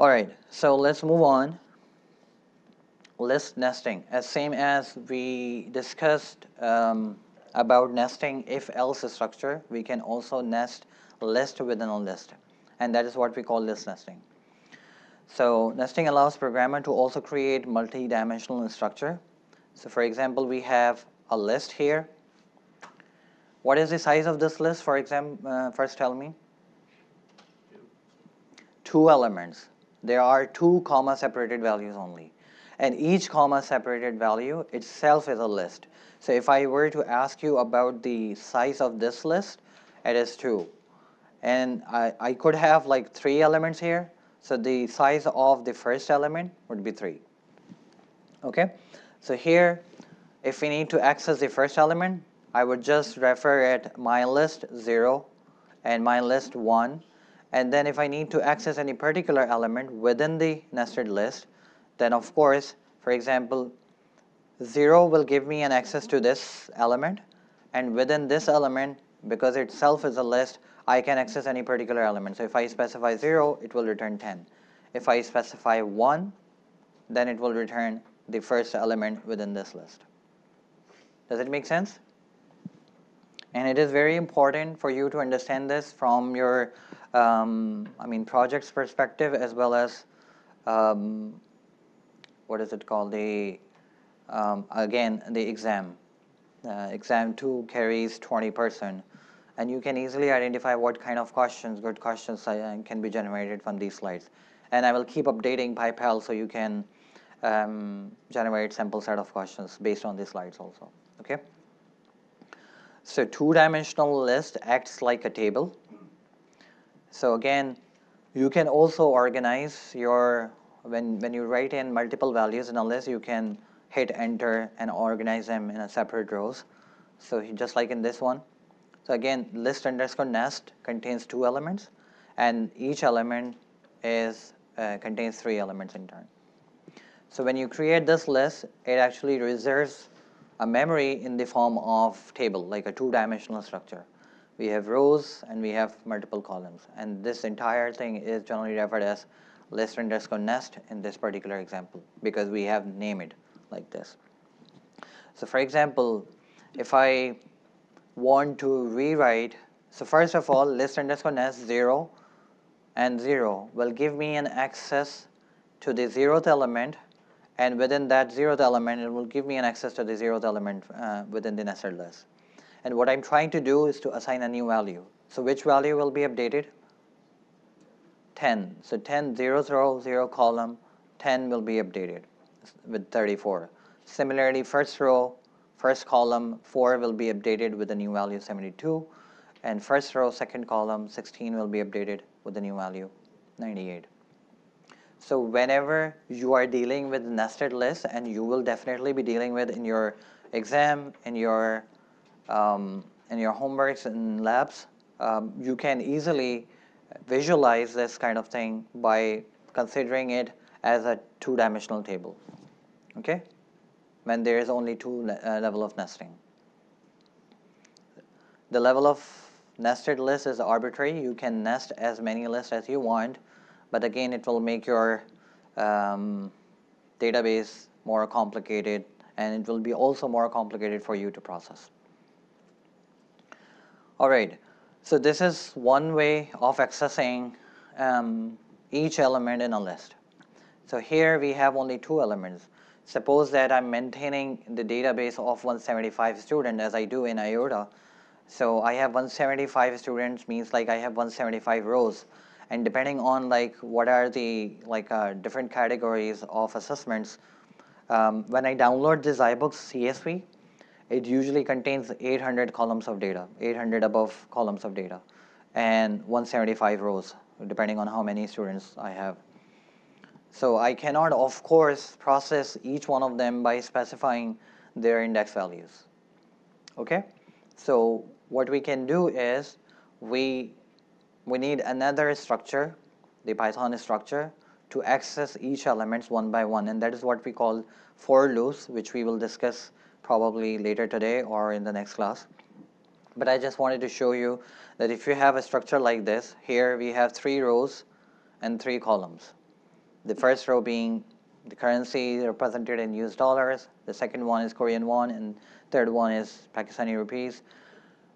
All right, so let's move on. List nesting, as same as we discussed about nesting if-else structure, we can also nest list within a list, and that is what we call list nesting. So nesting allows programmer to also create multi-dimensional structure. So for example, we have a list here. What is the size of this list? For example, first tell me. 2 elements. There are 2 comma separated values only, and each comma separated value itself is a list. So if I were to ask you about the size of this list, it is 2, and I could have like 3 elements here, so the size of the first element would be 3. Okay, so here if we need to access the first element, I would just refer at my list 0 and my list 1, and then if I need to access any particular element within the nested list, then of course, for example, 0 will give me an access to this element, and within this element, because itself is a list, I can access any particular element. So if I specify 0, it will return 10. If I specify 1, then it will return the first element within this list. Does it make sense? And it is very important for you to understand this from your project's perspective, as well as what is it called, the again the exam. Exam 2 carries 20%, and you can easily identify what kind of questions, good questions can be generated from these slides. And I will keep updating PyPal so you can generate sample set of questions based on these slides also. Okay. So 2-dimensional list acts like a table. So again, you can also organize your, when you write in multiple values in a list, you can hit enter and organize them in a separate rows. So just like in this one. So again, list underscore nest contains 2 elements, and each element is contains 3 elements in turn. So when you create this list, it actually reserves a memory in the form of table, like a 2-dimensional structure. We have rows and we have multiple columns, and this entire thing is generally referred as list underscore nest in this particular example, because we have named it like this. So for example, if I want to rewrite, so first of all, list underscore nest 0 and 0 will give me an access to the 0th element, and within that 0th element, it will give me an access to the 0th element within the nested list. And what I'm trying to do is to assign a new value. So which value will be updated? 10. So 10, 0th row, 0 column, 10 will be updated with 34. Similarly, first row, first column, 4 will be updated with the new value 72. And first row, second column, 16 will be updated with the new value 98. So whenever you are dealing with nested lists, and you will definitely be dealing with in your exam, in your homeworks and labs, you can easily visualize this kind of thing by considering it as a 2-dimensional table. Okay, when there is only 2 level of nesting. The level of nested list is arbitrary. You can nest as many lists as you want, but again, it will make your database more complicated, and it will be also more complicated for you to process. All right, so this is one way of accessing each element in a list. So here we have only 2 elements. Suppose that I'm maintaining the database of 175 students, as I do in IOTA. So I have 175 students, means like I have 175 rows. And depending on like what are the different categories of assessments, when I download this iBooks CSV, it usually contains 800 columns of data, 800 above columns of data, and 175 rows, depending on how many students I have. So I cannot, of course, process each one of them by specifying their index values. Okay? So what we can do is we need another structure, the Python structure, to access each elements one by one, and that is what we call for loops, which we will discuss probably later today or in the next class. But I just wanted to show you that if you have a structure like this, here we have 3 rows and 3 columns. The first row being the currency represented in US dollars, the second one is Korean won, and third one is Pakistani rupees.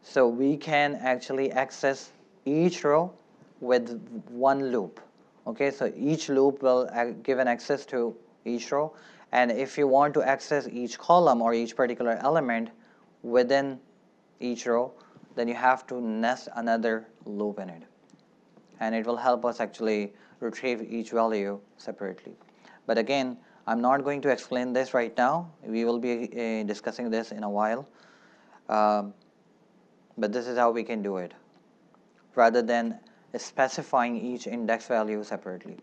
So we can actually access each row with one loop. Okay, so each loop will give an access to each row, and if you want to access each column or each particular element within each row, then you have to nest another loop in it, and it will help us actually retrieve each value separately. But again, I'm not going to explain this right now. We will be discussing this in a while. But this is how we can do it, rather than specifying each index value separately.